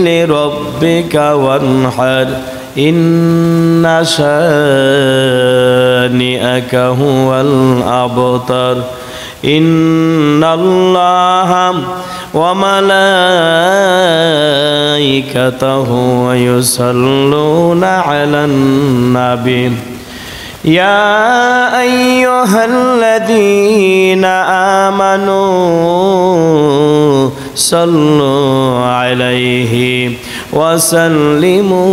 لربك وانحر إن شانئك هو الأبتر إن الله وملائكته يصلون على النبي يا أيها الذين آمنوا صلوا عليه وسلموا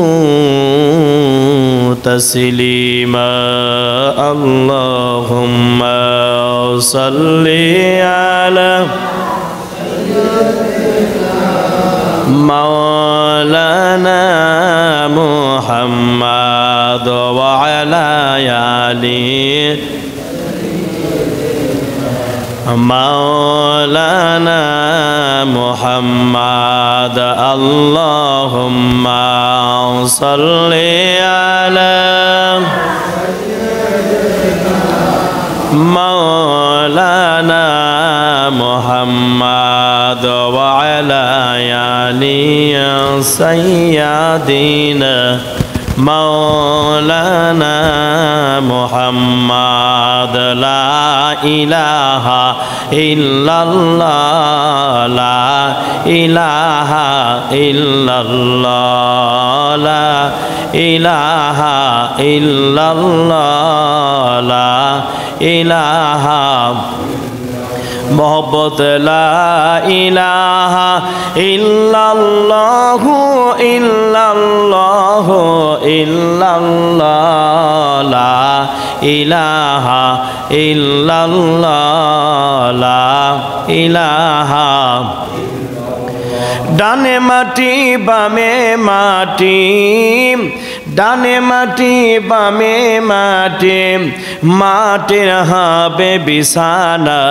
تسليما اللهم صل على مولانا محمد وعلى آله مولانا محمد اللهم صل على مولانا محمد وعلى آله سيدنا مولانا محمد لا إله إلا الله لا إله إلا الله لا إله إلا الله لا إله محبت لا إله إلا الله إلا الله إلا الله لا إله إلا الله لا إله ডানে মাটি বামে মাটি ডানে মাটি বামে মাটি মাটির হবে বিছানা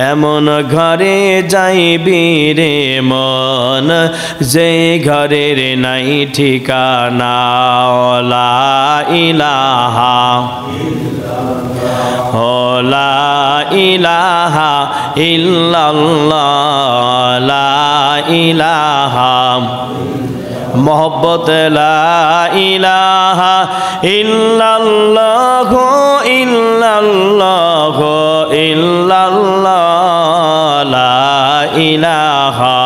এমন ঘরে যাইবি রে মন যে ঘরের নাই ঠিকানা লা ইলাহা লা ইলাহা ইল্লাল্লাহ লা ইলাহা মোহব্বত লা ইলাহা ইল্লাল্লাহ ইল্লাল্লাহ ইল্লাল্লাহ লা ইলাহা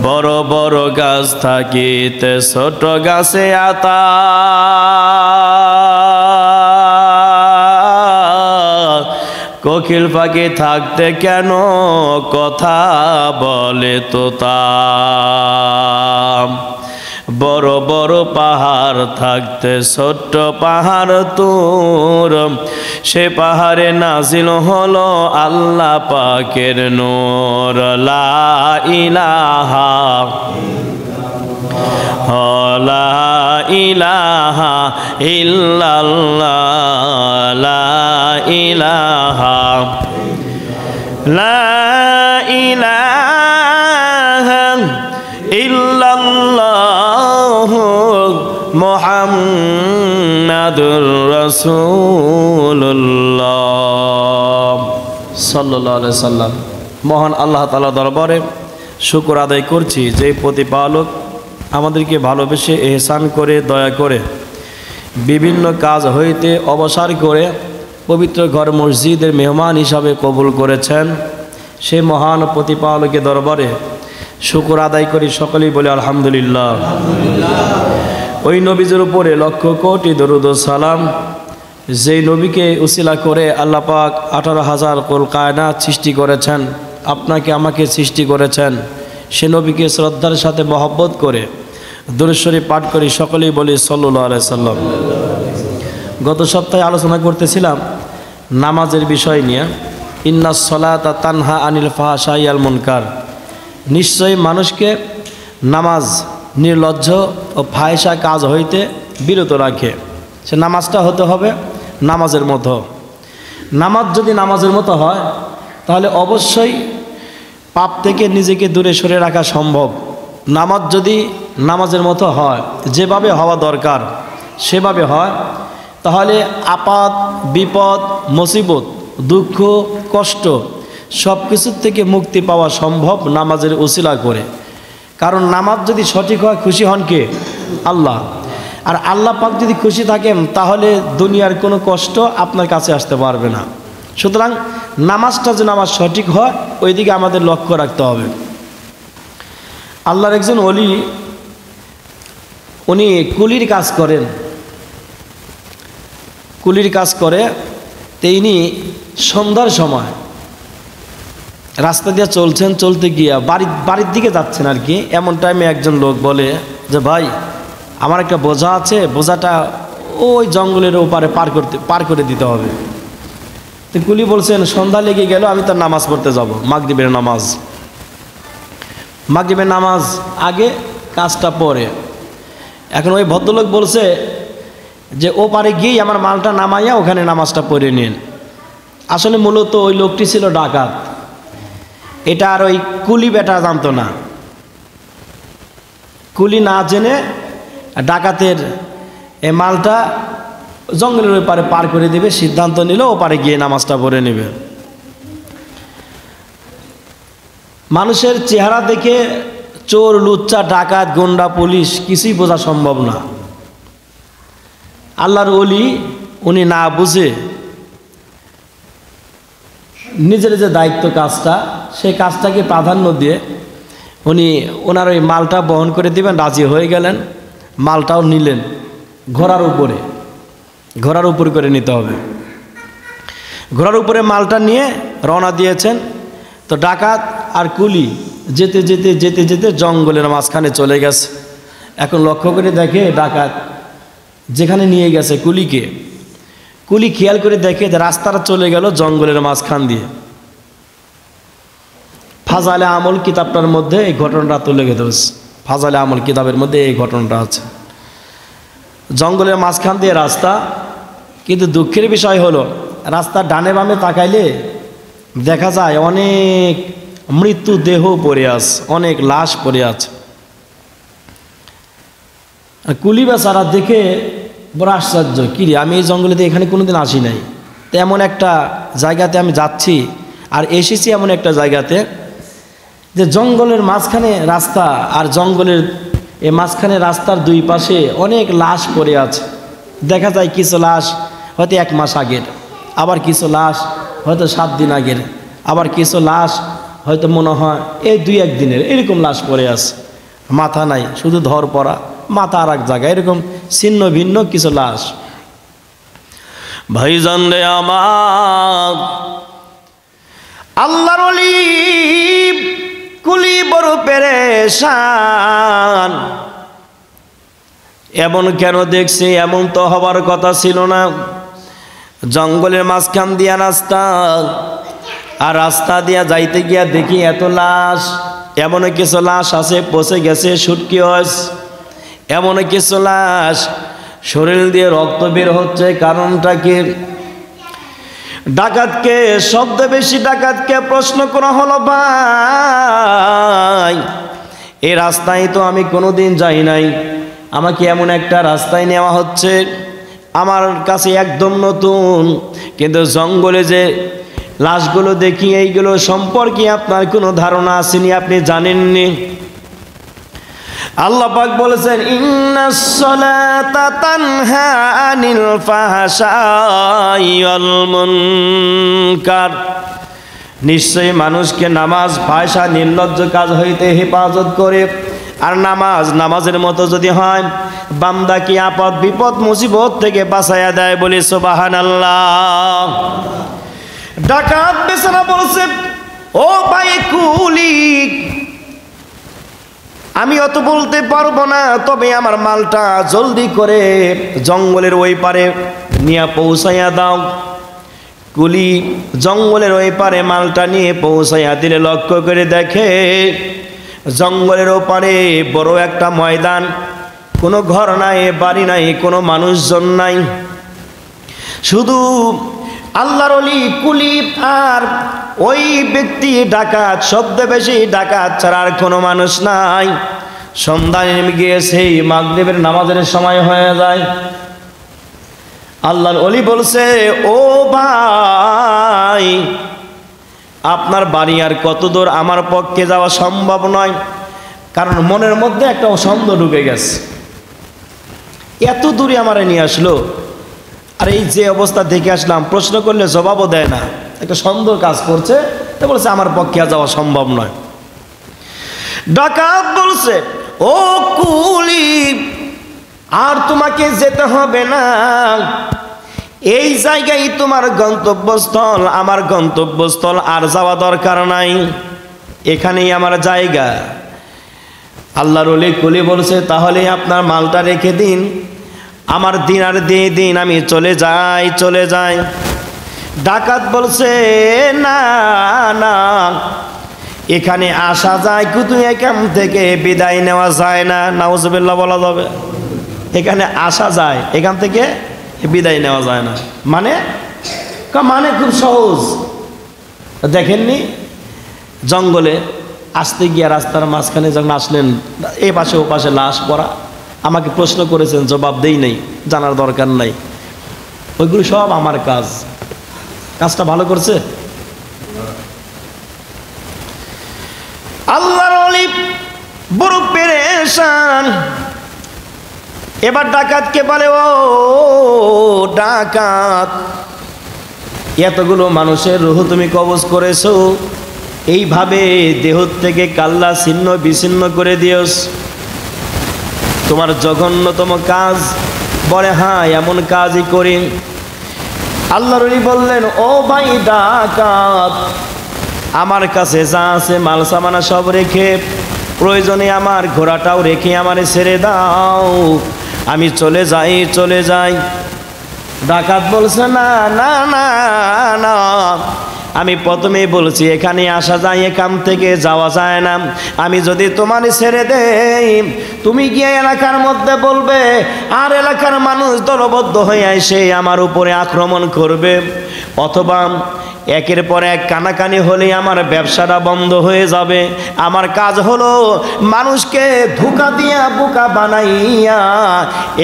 বড় বড় গাছ থাকিতে ছোট গাছে আতা কোকিল পাখি থাকতে কেন কথা বলে তোতা বড় বড় পাহাড় থাকতে ছোট্ট পাহাড় তোর সে পাহাড়ে নাজিল হলো আল্লাহ পাকের নূর লা ইলাহা লা ইলাহা ইল্লাল্লাহ লা ইলাহা লা ইলাহা ইল্লাল্লাহ মুহাম্মাদুর রাসূলুল্লাহ সাল্লাল্লাহু আলাইহি সাল্লাম। মহান আল্লাহ তাআলা দরবারে শুকর আদায় করছি যে প্রতিপালক আমাদেরকে ভালোবেসে এহসান করে দয়া করে বিভিন্ন কাজ হইতে অবসর করে পবিত্র ঘর মসজিদের মেহমান হিসাবে কবুল করেছেন। সেই মহান প্রতিপালকের দরবারে শুকর আদায় করি, সকলেই বলে আলহামদুলিল্লাহ। ওই নবীদের উপরে লক্ষ কোটি দরুদ ও সালাম, যেই নবীকে উসিলা করে আল্লাহ পাক 18,000 কুল কায়নাত সৃষ্টি করেছেন, আপনাকে আমাকে সৃষ্টি করেছেন। সে নবীকে শ্রদ্ধার সাথে মহব্বত করে দুরূদ শরীফ পাঠ করি, সকলেই বলি সাল্লাল্লাহু আলাইহি সাল্লাম। গত সপ্তাহে আলোচনা করতেছিলাম নামাজের বিষয় নিয়ে। ইন্নাস সালাতা তানহা আনিল ফাহশাই ওয়াল মুনকার, নিশ্চয়ই মানুষকে নামাজ নির্লজ্জ ও ফাহিশা কাজ হইতে বিরত রাখে। সে নামাজটা হতে হবে নামাজের মতো। নামাজ যদি নামাজের মতো হয় তাহলে অবশ্যই পাপ থেকে নিজেকে দূরে সরে রাখা সম্ভব। নামাজ যদি নামাজের মতো হয়, যেভাবে হওয়া দরকার সেভাবে হয়, তাহলে আপাত বিপদ মুসিবত দুঃখ কষ্ট সব কিছুর থেকে মুক্তি পাওয়া সম্ভব নামাজের উসিলা করে। কারণ নামাজ যদি সঠিক হয় খুশি হন কে? আল্লাহ। আর আল্লাহ পাক যদি খুশি থাকেন তাহলে দুনিয়ার কোনো কষ্ট আপনার কাছে আসতে পারবে না। সুতরাং নামাজটা যেন আমার সঠিক হয় ওই দিকে আমাদের লক্ষ্য রাখতে হবে। আল্লাহর একজন ওলি, উনি কুলির কাজ করেন, কুলির কাজ করে। তিনি সন্ধ্যার সময় রাস্তা দিয়ে চলছেন, চলতে গিয়া বাড়ির দিকে যাচ্ছেন আর কি। এমন টাইমে একজন লোক বলে যে ভাই আমার একটা বোঝা আছে, বোঝাটা ওই জঙ্গলের ওপারে পার করে দিতে হবে। তো কুলি বলছেন সন্ধ্যা লেগে গেল, আমি তার নামাজ পড়তে যাব, মাগরিবের নামাজ। মাগরিবের নামাজ আগে, কাজটা পরে। এখন ওই ভদ্রলোক বলছে যে ও পারে গিয়েই আমার মালটা নামাইয়া ওখানে নামাজটা পড়ে নিন। আসলে মূলত ওই লোকটি ছিল ডাকাত। এটা আর ওই কুলি বেটা জানতো না। কুলি না জেনে ডাকাতের এই মালটা জঙ্গলের ওই পারে পার করে দিবে সিদ্ধান্ত নিল, ও পারে গিয়ে নামাজটা পড়ে নেবে। মানুষের চেহারা দেখে চোর, লুচ্চা, ডাকাত, গুন্ডা, পুলিশ কিছুই বোঝা সম্ভব না। আল্লাহর ওলি উনি না বুঝে নিজের যে দায়িত্ব কাজটা, সেই কাজটাকে প্রাধান্য দিয়ে উনি ওনার ওই মালটা বহন করে দিবেন, রাজি হয়ে গেলেন। মালটাও নিলেন ঘোড়ার উপর করে নিতে হবে। ঘোড়ার উপরে মালটা নিয়ে রওনা দিয়েছেন। তো ডাকাত আর কুলি যেতে যেতে যেতে যেতে জঙ্গলের মাঝখানে চলে গেছে। এখন লক্ষ্য করে দেখে ডাকাত যেখানে নিয়ে গেছে কুলিকে, কুলি খেয়াল করে দেখে যে রাস্তাটা চলে গেল জঙ্গলের মাঝখান দিয়ে। ফাজালে আমল কিতাবটার মধ্যে এই ঘটনাটা তুলে গেছে। ফাজালে আমল কিতাবের মধ্যে এই ঘটনাটা আছে। জঙ্গলের মাঝখান দিয়ে রাস্তা, কিন্তু দুঃখের বিষয় হলো রাস্তার ডানে বামে তাকাইলে দেখা যায় অনেক মৃত্যু দেহ পড়ে আছে, অনেক লাশ পড়ে আছে। কুলি বেচারা দেখে বড় আশ্চর্য, কিরে আমি এই জঙ্গলেতে এখানে কোনোদিন আসি নাই, তো এমন একটা জায়গাতে আমি যাচ্ছি আর এসেছি এমন একটা জায়গাতে যে জঙ্গলের মাঝখানে রাস্তা, আর জঙ্গলের এই মাঝখানে রাস্তার দুই পাশে অনেক লাশ পড়ে আছে। দেখা যায় কিছু লাশ হয়তো 1 মাস আগের, আবার কিছু লাশ হয়তো 7 দিন আগের, আবার কিছু লাশ হয়তো মনে হয় এই 2-1 দিনের, এরকম লাশ পড়ে আছে। মাথা নাই, শুধু ধর পড়া, মাথা আর এক জায়গায়, এরকম ছিন্ন ভিন্ন কিছু লাশ। ভাইজান রে আমার, আল্লাহর ওলি কুলি বড় পেরেশান। এমন কেন দেখছি? এমন তো হবার কথা ছিল না। জঙ্গলের মাঝখান দিয়া রাস্তা, আর রাস্তা দিয়া যাইতে গিয়া দেখি এত লাশ। এমন কিছু লাশ আছে পচে গেছে, শুটকি হয়েছে। এমন কিছু লাশ শরীর দিয়ে রক্ত বের হচ্ছে। কারণটা কি? ডাকাতকে, শব্দ বেশি ডাকাতকে প্রশ্ন করা হলো, ভাই এই রাস্তায় তো আমি কোনোদিন যাই নাই, আমাকে এমন একটা রাস্তায় নেওয়া হচ্ছে, আমার কাছে একদম নতুন, কিন্তু জঙ্গলে যে লাশগুলো দেখি এইগুলো সম্পর্কে আপনার কোনো ধারণা আসেনি, আপনি জানেননি। আল্লাহ পাক বলেছেন ইন্নাস সালাতা তানহা আনিল ফাহশাই ওয়াল মুনকার, নিশ্চয়ই মানুষকে নামাজ ফাহশা নির্লজ্জ কাজ হইতে হেফাজত করে। আর নামাজের মতো যদি হয়, বান্দা কি আপদ বিপদ মুসিবত থেকে বাঁচাইয়া দেয়। বলি সুবহানাল্লাহ। ডাকাত বেচারা বলছে, ও ভাই কুলি, আমি অত বলতে পারবো না, তবে আমার মালটা জলদি করে জঙ্গলের ওই পারে নিয়ে পৌঁছাইয়া দাও। কুলি জঙ্গলের ওই পারে মালটা নিয়ে পৌঁছাইয়া দিলে লক্ষ্য করে দেখে জঙ্গলের ওপারে বড় একটা ময়দান, কোনো ঘর নাই, বাড়ি নাই, কোনো মানুষজন নাই, শুধু আল্লাহর ওলি কুলি আর ওই ব্যক্তি ডাকাত, শব্দ বেশি ডাকাত ছাড়া আর কোনো মানুষ নাই। সন্ধ্যা নেমে গিয়েছে, মাগরিবের নামাজের সময় হয়ে যায়। আল্লাহর ওলি বলছে, ও ভাই আপনার বাড়ি আর কত দূর? আমার পক্ষে যাওয়া সম্ভব নয়, কারণ মনের মধ্যে একটা সন্দেহ ঢুকে গেছে। এত দূরে আমারে নিয়ে আসলো, আর এই যে অবস্থা দেখে আসলাম, প্রশ্ন করলে জবাবও দেয় না, একটা সন্দেহ কাজ করছে। তো বলছে আমার পক্ষে যাওয়া সম্ভব নয়। ডাকাত বলছে, ও কুলি, আর তোমাকে যেতে হবে না, এই জায়গায় তোমার গন্তব্যস্থল, আমার গন্তব্যস্থল, আর যাওয়া দরকার নাই, এখানেই আমার জায়গা। আল্লাহর ওলি কুলি বলছে, তাহলে আপনার মালটা রেখে দিন, আমার দিনার দিয়ে দিন, আমি চলে যাই, চলে যাই। ডাকাত বলছে, না না, এখানে আসা যায় কিন্তু এখান থেকে বিদায় নেওয়া যায় না। নাউজুবিল্লাহ বলা যাবে? এখানে আসা যায়, এখান থেকে বিদায় নেওয়া যায় না। মানে মানে খুব সহজ। দেখেননি জঙ্গলে আসতে গিয়ে রাস্তার মাঝখানে যখন আসলেন, এ পাশে ও পাশে লাশ পড়া, আমাকে প্রশ্ন করেছেন, জবাব দেই নাই, জানার দরকার নাই, ওইগুলো সব আমার কাজ। কাজটা ভালো করছে আল্লাহর ওলি, বড় পেরেশান। এবার ডাকাতকে বলে, ও ডাকাত, এতগুলো মানুষের রূহ তুমি কবজ করেছো, এইভাবে দেহ থেকে কাল্লা ছিন্ন বিচ্ছিন্ন করে দিওস, তোমার জঘন্যতম কাজ? বলে, হ্যাঁ এমন কাজই করি। আল্লাহর ওলি বললেন, ও ভাই ডাকাত, আমার কাছে যা আছে মাল সামানা সব রেখে, প্রয়োজনে আমার ঘোড়াটাও রেখে আমারে ছেড়ে দাও, আমি চলে যাই, চলে যাই। ডাকাত বলছে, না না না না, আমি প্রথমেই বলছি এখানে আসা যায়, এখান থেকে যাওয়া যায় না। আমি যদি তোমার ছেড়ে দেই, তুমি গিয়ে এলাকার মধ্যে বলবে, আর এলাকার মানুষ দলবদ্ধ হয়ে এসে আমার উপরে আক্রমণ করবে, অথবা একের পর এক কানাকানি হলে আমার ব্যবসাটা বন্ধ হয়ে যাবে। আমার কাজ হলো মানুষকে ধোঁকা দিয়া বোকা বানাইয়া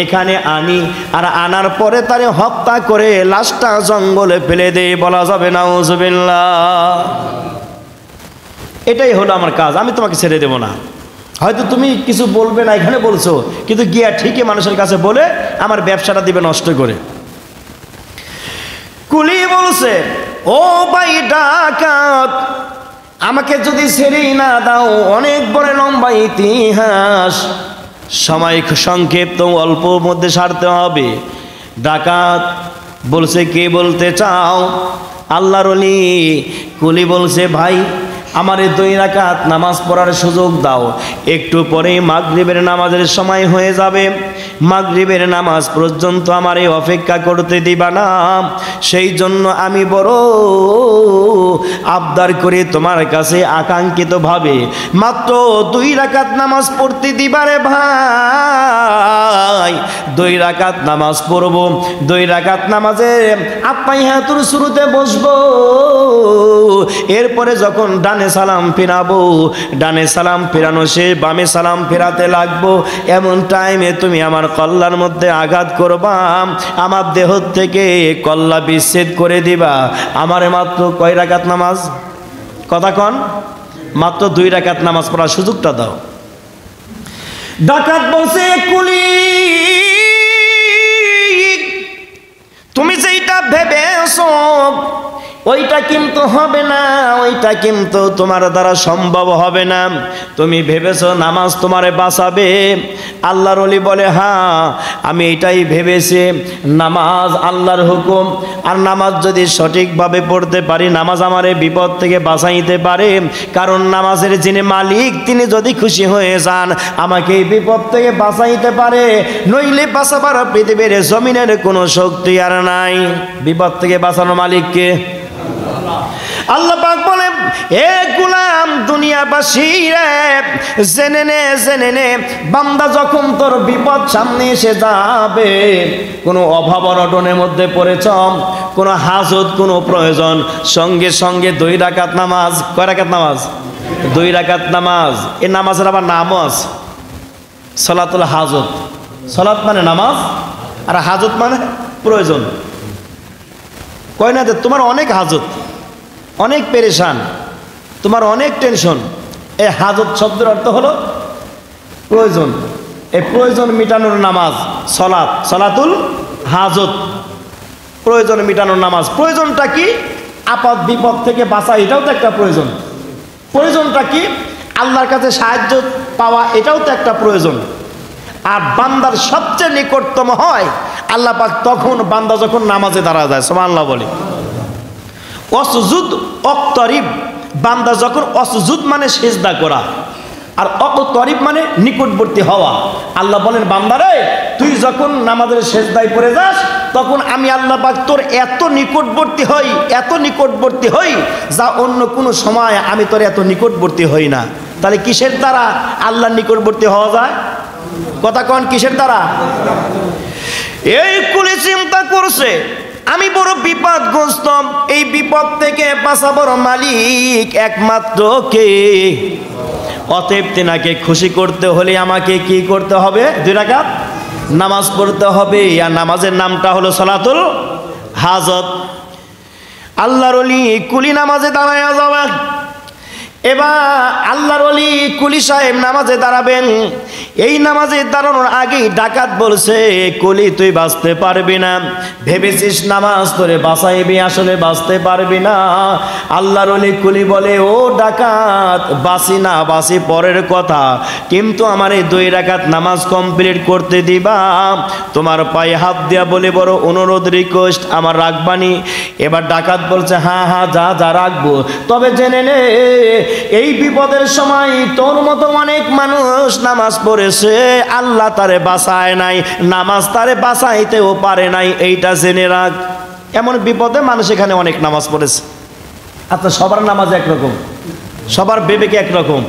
এখানে আনি, আর আনার পরে তারে হত্যা করে লাশটা জঙ্গলে ফেলে দেই। বলা যাবে নাউজুবিল্লাহ? এটাই হলো আমার কাজ, আমি তোমাকে ছেড়ে দেব না। হয়তো তুমি কিছু বলবে না এখানে বলছো, কিন্তু গিয়া ঠিকই মানুষের কাছে বলে আমার ব্যবসাটা দিবে নষ্ট করে। কুলি বলছে, ও ভাই ডাকাত, আমাকে যদি ছেড়েই না দাও, অনেক বড় লম্বা ইতিহাস, সময় সংক্ষিপ্ত, অল্প মধ্যে সারতে হবে। ডাকাত বলছে, কে বলতে চাও? আল্লাহর ওলি। কুলি বলছে, ভাই আমারে 2 রাকাত নামাজ পড়ার সুযোগ দাও, একটু পরেই মাগরিবের নামাজের সময় হয়ে যাবে, মাগরিবের নামাজ পর্যন্ত আমারে অপেক্ষা করতে দিবা না, সেই জন্য আমি বড় আবদার করে তোমার কাছে আকাঙ্ক্ষিতভাবে মাত্র 2 রাকাত নামাজ পড়তে দিবারে ভাই। 2 রাকাত নামাজ পড়ব, 2 রাকাত নামাজে আত্মাহিয়াতুর শুরুতে বসবো, এরপরে যখন ডানে সালাম ফেরাবো, ডানে সালাম ফেরানো শেষ, বামে সালাম ফেরাতে লাগবো, এমন টাইমে তুমি আমার কল্লার মধ্যে আঘাত করবা, আমার দেহ থেকে কল্লা বিচ্ছেদ করে দিবা। আমারে মাত্র কয় রাকাত নামাজ, কথা কন, মাত্র 2 রাকাত নামাজ পড়ার সুযোগটা দাও। ডাকাত বলছে, কুলি তুমি যেটা ভেবেছো ওইটা কিন্তু হবে না, ওইটা কিন্তু তোমার দ্বারা সম্ভব হবে না। তুমি ভেবেছো নামাজ তোমারে বাঁচাবে। আল্লাহর ওলি বলে, হ্যাঁ আমি এটাই ভেবেছি, নামাজ আল্লাহর হুকুম, আর নামাজ যদি সঠিকভাবে পড়তে পারি, নামাজ আমারে বিপদ থেকে বাঁচাইতে পারে, কারণ নামাজের যিনি মালিক তিনি যদি খুশি হয়ে যান আমাকে এই বিপদ থেকে বাঁচাইতে পারে, নইলে বাঁচাবার পৃথিবীর জমিনের কোনো শক্তি আর নাই। বিপদ থেকে বাঁচানো মালিককে আল্লাহ পাক বলে, এ গোলাম দুনিয়াবাসী রে, জেনে নে, জেনে নে, বান্দা যখন তোর বিপদ সামনে এসে যাবে, কোনো অভাব অনটনের মধ্যে পড়েছ, কোনো হাজত, কোনো প্রয়োজন, সঙ্গে সঙ্গে 2 রাকাত নামাজ, কয় রাকাত নামাজ? 2 রাকাত নামাজ। এই নামাজের আবার নামও আছে, সলাতুল হাজত। সলাত মানে নামাজ, আর হাজত মানে প্রয়োজন। কয় না যে তোমার অনেক হাজত, অনেক পেরেশান, তোমার অনেক টেনশন, এই হাজত শব্দের অর্থ হলো প্রয়োজন, এই প্রয়োজন মিটানোর নামাজ সলাত, সলাতুল হাজত, প্রয়োজন মিটানোর নামাজ। প্রয়োজনটা কি? আপদ বিপদ থেকে বাঁচা, এটাও তো একটা প্রয়োজন। প্রয়োজনটা কি? আল্লাহর কাছে সাহায্য পাওয়া, এটাও তো একটা প্রয়োজন। আর বান্দার সবচেয়ে নিকটতম হয় আল্লাহ পাক তখন বান্দা যখন নামাজে দাঁড়া যায়। সুবহানাল্লাহ বলে। অসুজুদ অক্তরিব, বান্দা যখন অসুজুদ মানে সিজদা করা, আর অক্তরিব মানে নিকটবর্তী হওয়া। আল্লাহ বলেন বান্দারে তুই যখন নামাজের সিজদায় পড়ে যাস তখন আমি আল্লাহ পাক তোর এত নিকটবর্তী হই, এত নিকটবর্তী হই যা অন্য কোনো সময় আমি তোর এত নিকটবর্তী হই না। তাহলে কিসের দ্বারা আল্লাহর নিকটবর্তী হওয়া যায়? কথা কন, কিসের দ্বারা? এই কুলি চিন্তা করছে আমি বড় বিপদগ্রস্ত, এই বিপদ থেকে বাঁচাবার মালিক একমাত্র কে? অতএব তেনাকে খুশি করতে হলে আমাকে কি করতে হবে? 2 রাকাত নামাজ পড়তে হবে। আর নামাজের নামটা হলো সলাতুল হাজত। আল্লাহর ওলি কুলি নামাজে দাঁড়ায় যাবেন। এবার আল্লাহর ওলি কুলি সাহেব নামাজে দাঁড়াবেন। এই নামাজে দাঁড়ানোর আগেই ডাকাত বলছে কুলি তুই বাঁচতে পারবি না, ভেবেছিস নামাজ তোরে বাঁচাইবি, আসলে বাঁচতে পারবি না। আল্লাহর ওলি কুলি বলে ও ডাকাত, বাঁচি না বাঁচি পরের কথা, কিন্তু আমার এই 2 রাকাত নামাজ কমপ্লিট করতে দিবা? তোমার পায়ে হাত দিয়া বলে বড় অনুরোধ, রিকোয়েস্ট, আমার রাখবানি? এবার ডাকাত বলছে হ্যাঁ হ্যাঁ যা যা রাখবো, তবে জেনে নে এই বিপদের সময় তোর মতো অনেক মানুষ নামাজ পড়েছে, আল্লাহ তারে বাঁচায় নাই, নামাজ তারে বাঁচাইতেও পারে নাই, এইটা জেনে রাখ। এমন বিপদে মানুষ এখানে অনেক নামাজ পড়েছে। আচ্ছা সবার নামাজ একরকম, সবার বিবেক একরকম,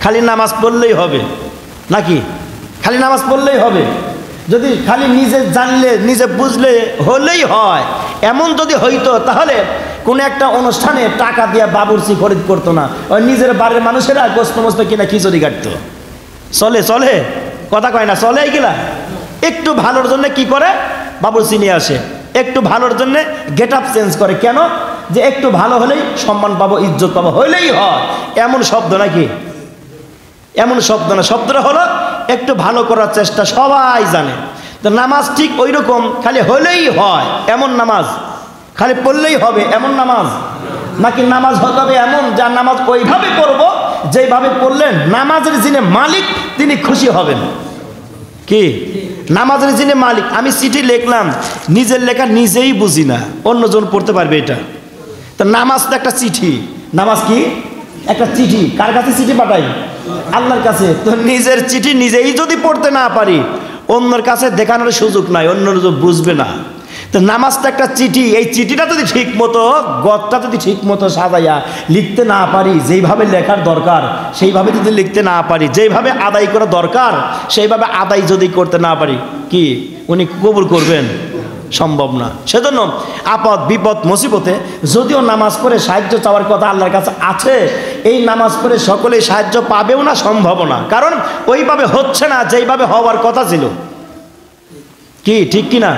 খালি নামাজ পড়লেই হবে নাকি? খালি নামাজ পড়লেই হবে? যদি খালি নিজে জানলে নিজে বুঝলে হলেই হয়, এমন যদি হইতো তাহলে কোনো একটা অনুষ্ঠানে টাকা দিয়ে বাবুর্চি খরিদ করতো না, ওই নিজের বাড়ির মানুষেরা গোস্ত মোস্ত কিনা খিচুড়ি কাটতো। চলে চলে, কথা কয় না, চলে এইগুলা। একটু ভালোর জন্য কি করে? বাবুর্চি নিয়ে আসে, একটু ভালোর জন্য গেট আপ চেঞ্জ করে। কেন? যে একটু ভালো হলেই সম্মান পাবো, ইজ্জত পাবো, হইলেই হয়, এমন শব্দ নাকি? এমন শব্দ না, শব্দটা হলো একটু ভালো করার চেষ্টা, সবাই জানে। তো নামাজ ঠিক ওই রকম, খালি হলেই হয় এমন নামাজ, খালি পড়লেই হবে এমন নামাজ নাকি? নামাজ হতে হবে এমন যার নামাজ ওইভাবে পড়ব যেইভাবে পড়লেন নামাজের যিনি মালিক তিনি খুশি হবেন। কি নামাজের যিনি মালিক? আমি চিঠি লিখলাম, নিজের লেখা নিজেই বুঝি না, অন্যজন পড়তে পারবে এটা। তো নামাজ তো একটা চিঠি। নামাজ কি? একটা চিঠি। কার কাছে চিঠি পাঠাই? আল্লাহর কাছে। তো নিজের চিঠি নিজেই যদি পড়তে না পারি, অন্যের কাছে দেখানোর সুযোগ নাই, অন্যরা বুঝবে না। তো নামাজটা একটা চিঠি, এই চিঠিটা যদি ঠিক মতো, গদটা যদি ঠিক মতো সাজাইয়া লিখতে না পারি, যেইভাবে লেখার দরকার সেইভাবে যদি লিখতে না পারি, যেইভাবে আদায় করা দরকার সেইভাবে আদায় যদি করতে না পারি, কি উনি কবুল করবেন? সম্ভব না। সেজন্য আপদ বিপদ মুসিবতে যদিও নামাজ পড়ে সাহায্য চাওয়ার কথা আল্লাহর কাছে আছে, এই নামাজ পড়ে সকলেই সাহায্য পাবেও না, সম্ভব না। কারণ ওইভাবে হচ্ছে না যেইভাবে হওয়ার কথা ছিল। কি ঠিক কিনা?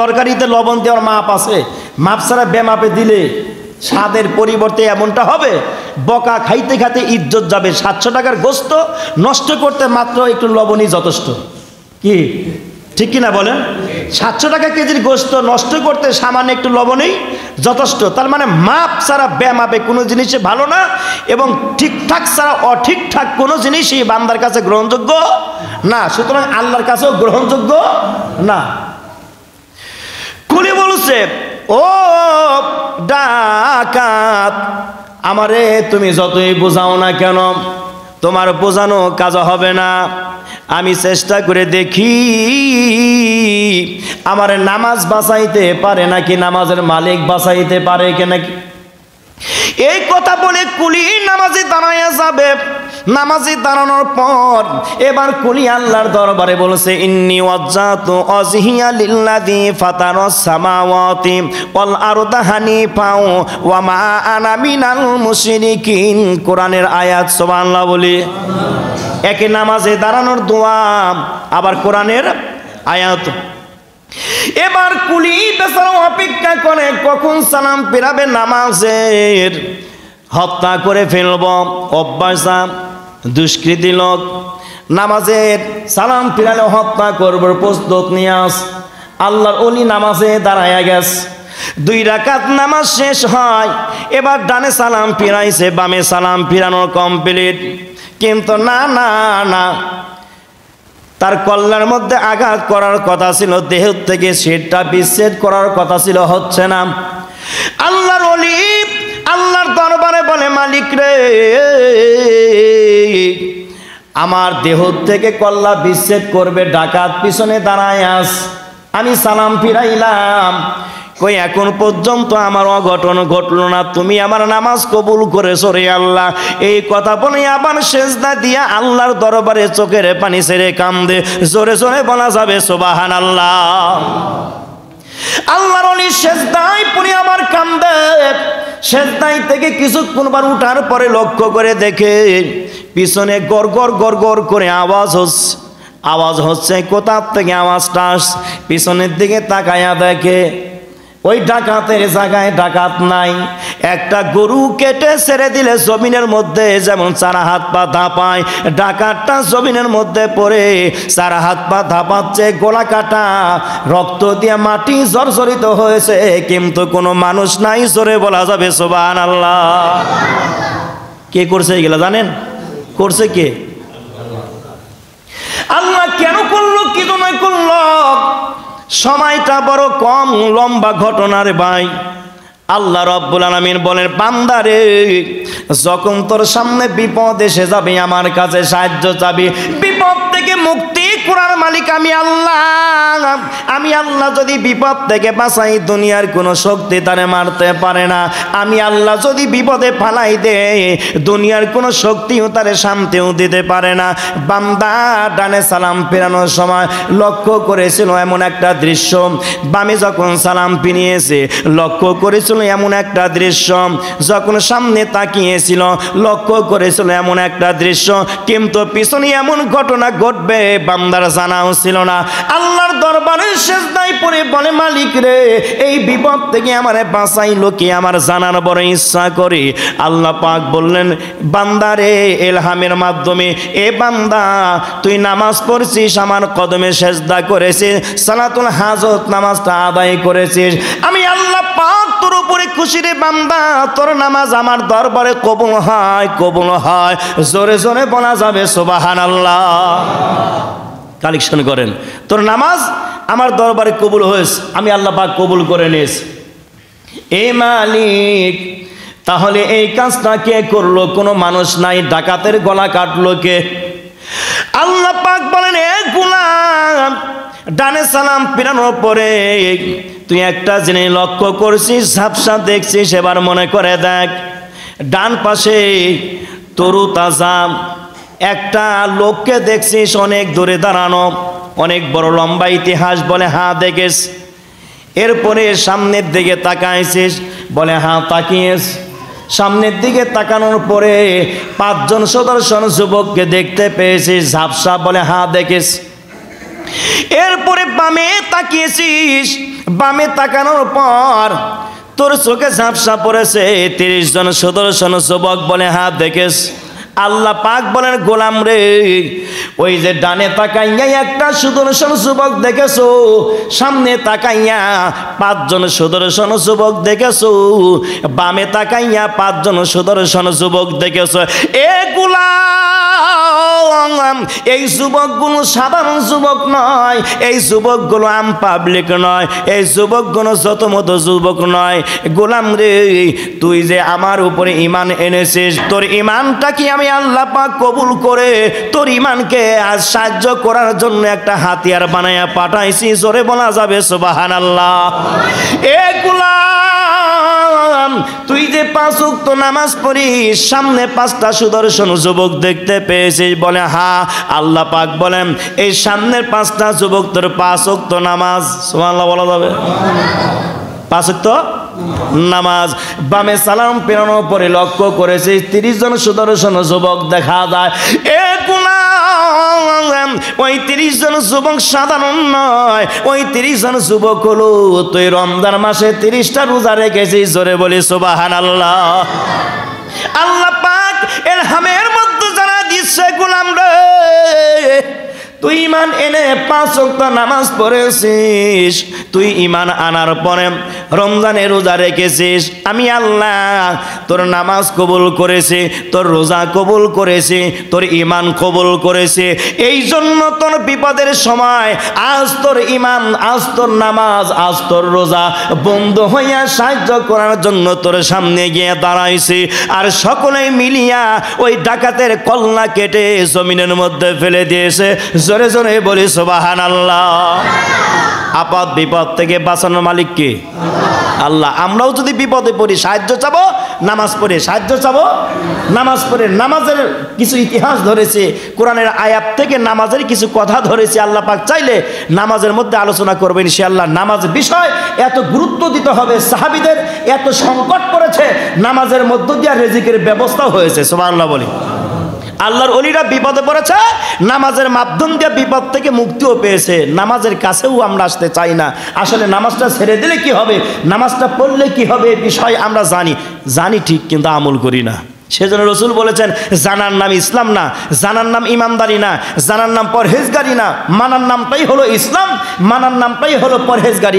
তরকারিতে লবণ দেওয়ার মাপ আছে, মাপ ছাড়া বেমাপে দিলে স্বাদের পরিবর্তে এমনটা হবে, বকা খাইতে খাইতে ইজ্জত যাবে। 700 টাকার গোস্ত নষ্ট করতে মাত্র একটু লবণই যথেষ্ট। কি ঠিক কিনা বলেন? 700 টাকা কেজির গোস্ত নষ্ট করতে সামান্য একটু লবণই যথেষ্ট। তার মানে মাপ ছাড়া বেমাপে কোনো জিনিসই ভালো না, এবং ঠিকঠাক ছাড়া অঠিকঠাক কোনো জিনিসই বান্দার কাছে গ্রহণযোগ্য না, সুতরাং আল্লাহর কাছেও গ্রহণযোগ্য না। কুলি বলছে ও ডাকাত, আমারে তুমি যতই বোঝাও না কেন তোমার বোঝানো কাজ হবে না। আমি চেষ্টা করে দেখি আমার নামাজ বাঁচাইতে পারে নাকি, নামাজের মালিক বাঁচাইতে পারে কে নাকি। এই কথা বলে কুলি নামাজে দাঁড়াইয়া যাবে। নামাজে দাঁড়ানোর পর এবার কুলি আল্লাহর দরবারে বলছে ইন্নী ওয়াজ্জাতু ওয়াজহিয়া লিল্লাযী ফাতারাস সামাওয়াতি ওয়াল আরদা হানিফাও ওয়া মা আনা মিনাল মুশরিকিন। কোরআনের আয়াত, সুবহানাল্লাহ বলি। একে নামাজে দাঁড়ানোর দোয়া, আবার কোরআনের আয়াত। এবার কুলি বেচারা অপেক্ষা করে কখন সালাম ফেরাবে নামাজের। হত্যা করে ফেলব অভ্যাস, দুষ্কৃতি লোক নামাজের সালাম ফিরালে হত্যা করবার প্রস্তুত নিয়ে আস। আল্লাহর ওলি নামাজে দাঁড়ায়া গেছে, 2 রাকাত নামাজ শেষ হয়, এবার ডানে সালাম ফিরাইছে, বামে সালাম ফিরানো কমপ্লিট। কিন্তু না না না, তার কল্লার মধ্যে আঘাত করার কথা ছিল, দেহ থেকে শিরটা বিচ্ছেদ করার কথা ছিল, হচ্ছে না। আল্লাহর ওলি আল্লাহর দরবারে বলে, মালিক রে, আমার দেহ থেকে কল্লা বিচ্ছেদ করবে, ডাকাত পিছনে দাঁড়ায় আস, আমি সালাম ফিরাইলাম, কই এখন পর্যন্ত আমার অঘটন ঘটলো না, তুমি আমার নামাজ কবুল করেছো রে আল্লাহ। এই কথা বলে আবার সেজদা দিয়া আল্লাহর দরবারে চোখের পানি ছেড়ে কান্দে, জোরে জোরে বলা যাবে সুবহানাল্লাহ। আল্লাহর ওলি সেজদায় পড়ে আবার কান্দে, সেজদায় থেকে কিছুক্ষণ বার উঠার পরে লক্ষ্য করে দেখে পিছনে গড় গড় গড় গড় করে আওয়াজ হচ্ছে, কোথা থেকে আওয়াজটা আসছে? পিছনের দিকে তাকায়া দেখে ওই ডাকাতের জায়গায় ডাকাত নাই। একটা গরু কেটে ছেড়ে দিলে জমিনের মধ্যে যেমন 4 হাত পা ধাপায়, ডাকাতটা জমিনের মধ্যে পড়ে 4 হাত পা ধাপাচ্ছে, গলা কাটা, রক্ত দিয়ে মাটি জর্জরিত হয়েছে, কিন্তু কোনো মানুষ নাই, জোরে বলা যাবে সুবহানাল্লাহ। কে করছে এগুলা জানেন? করছে কে? আল্লাহ কেন করলো, কি জন্য করলো? সময়টা বড় কম, লম্বা ঘটনার ভাই। আল্লাহ রাব্বুল আলামিন বলেন, বান্দারে, যখন তোর সামনে বিপদ এসে যাবে, আমার কাছে সাহায্য চাবি, বিপদ থেকে মুক্তি করার মালিক আমি আল্লাহ। আমি আল্লাহ যদি বিপদ থেকে বাঁচাই, দুনিয়ার কোনো শক্তি তারে মারতে পারে না। আমি আল্লাহ যদি বিপদে ফালাই দে, দুনিয়ার কোনো শক্তিও তারে শান্তিও দিতে পারে না। বান্দা ডানে সালাম ফেরানোর সময় লক্ষ্য করেছিল এমন একটা দৃশ্য, বামে যখন সালাম ফিরিয়েছে লক্ষ্য করেছিল এমন একটা দৃশ্য, যখন সামনে তাকিয়েছিল লক্ষ্য করেছিল এমন একটা দৃশ্য, কিন্তু পিছনে এমন ঘটনা ঘটবে বান্দার জানাও ছিল না। আল্লাহর দরবারে সেজদায় পড়ে বলে, মালিক রে, এই বিপদ থেকে আমারে বাঁচাইলো কি, আমার জানার বড় ইচ্ছা করে। আল্লাহ পাক বললেন, বান্দারে, ইলহামের মাধ্যমে, এ বান্দা, তুই নামাজ পড়ছিস, আমার কদমে সেজদা করেছিস, সালাতুল হাজত নামাজটা আদায় করেছিস, আমি আল্লাহ পাক তোর উপরে খুশি রে বান্দা, তোর নামাজ আমার দরবারে কবুল হয়, কবুল হয়, জোরে জোরে বলা যাবে সুবহানাল্লাহ। কালেকশন করেন, তোর নামাজ আমার দরবারে কবুল হয়েছে, আমি আল্লাহ পাক কবুল করে নিয়েছি। এ মালিক, তাহলে এই কাজটা কে করলো? কোনো মানুষ নাই, ডাকাতের গলা কাটলো কে? আল্লাহ পাক বলেন, এ গোলাম, ডানে সালাম ফিরানোর পরে তুই একটা জিনিস লক্ষ্য করছিস, ঝাপসা দেখছিস, এবার মনে করে দেখ, ডান পাশে তরু তাজা একটা লোককে দেখছিস, অনেক দূরে দাঁড়ানো, অনেক বড় লম্বা ইতিহাস, বলে হ্যাঁ দেখেস। এরপরে সামনের দিকে তাকাইছিস, বলে হ্যাঁ তাকিয়েস। সামনের দিকে তাকানোর পরে 5 জন সুদর্শন যুবককে দেখতে পেয়েছিস, ঝাপসা, বলে হ্যাঁ দেখেস। এরপরে বামে তাকিয়েছিস, বামে তাকানোর পর তোর চোখে ঝাপসা পড়েছে 30 জন সুদর্শন যুবক, বলে হ্যাঁ দেখেস। আল্লাহ পাক বলেন, গোলাম রে, ওই যে ডানে তাকাইয়া একটা সুদর্শন যুবক দেখেছো, সামনে তাকাইয়া 5 জন সুদর্শন যুবক দেখেছো, বামে তাকাইয়া 5 জন সুদর্শন যুবক দেখেছো। এ গোলাম, এই যুবকগুলো সাধারণ যুবক নয়, এই যুবকগুলো আম পাবলিক নয়, এই যুবকগুলো যত মতো যুবক নয়। গোলাম রে, তুই যে আমার উপরে ঈমান এনেছিস, তোর ঈমানটা কি আমি আল্লাহ পাক কবুল করে তোর ঈমানকে আজ সাহায্য করার জন্য একটা হাতিয়ার বানায়া পাঠাইছি, জোরে বলা যাবে সুবহানাল্লাহ। এ গোলাম, তুই যে 5 ওয়াক্ত নামাজ পড়িস, সামনে 5টা সুদর্শন যুবক দেখতে পেয়েছিস, বলে হ্যাঁ। আল্লাহ পাক বলেন, এই সামনের 5টা যুবক তোর 5 ওয়াক্ত নামাজ, সুবহানাল্লাহ বলা যাবে, 5 ওয়াক্ত নামাজ। বামে সালাম ফেরানোর পরে লক্ষ্য করেছে 30 জন সুদর্শন যুবক দেখা যায়। এ গোলাম, ওই 30 জন যুবক সাধারণ নয়, ওই 30 জন যুবক হলো তুই রমজান মাসে 30টা রোজা রেখেছিস, জোরে বলি সুবহানাল্লাহ। আল্লাহ পাক ইলহামের মধ্যে জানা দিচ্ছে, গোলাম রে, তুই ঈমান এনে 5 ওয়াক্ত নামাজ পড়েছিস, তুই ঈমান আনার পরে রমজানে রোজা রেখেছিস, আমি আল্লাহ তোর নামাজ কবুল করেছি, তোর রোজা কবুল করেছি, তোর ঈমান কবুল করেছে। এই জন্য তোর বিপদের সময় আজ তোর ঈমান, আজ তোর নামাজ, আজ তোর রোজা বন্ধ হইয়া সাহায্য করার জন্য তোর সামনে গিয়ে দাঁড়াইছি। আর সকলেই মিলিয়া ওই ডাকাতের কল্লা কেটে জমিনের মধ্যে ফেলে দিয়েছে। জোরে জোরে বলি সুবহানাল্লাহ। আপদ বিপদ থেকে বাঁচানোর মালিক কে? আল্লাহ। আমরাও যদি বিপদে পড়ি সাহায্য চাবো, নামাজ পড়ে সাহায্য চাবো, নামাজ পড়ে। নামাজের কিছু ইতিহাস ধরেছে, কোরআনের আয়াত থেকে নামাজের কিছু কথা ধরেছে। আল্লাহ পাক চাইলে নামাজের মধ্যে আলোচনা করবেন ইনশাআল্লাহ। নামাজের বিষয় এত গুরুত্ব দিতে হবে, সাহাবীদের এত সংকট পড়েছে, নামাজের মধ্য দিয়ে রিজিকের ব্যবস্থাও হয়েছে। সুবহানাল্লাহ বলি। আল্লাহর ওলিরা বিপদে পড়েছে, নামাজের মাধ্যম দিয়ে বিপদ থেকে মুক্তিও পেয়েছে। নামাজের কাছেও আমরা আসতে চাই না। আসলে নামাজটা ছেড়ে দিলে কি হবে, নামাজটা পড়লে কি হবে, বিষয় আমরা জানি ঠিক, কিন্তু আমল করি না। সেজন্য রসুল বলেছেন, জানার নাম ইসলাম না, জানার নাম ইমানদারি না, জানার নাম পরহেজগারি না, মানার নামটাই হলো ইসলাম, মানার নামটাই হলো পরহেজগারি।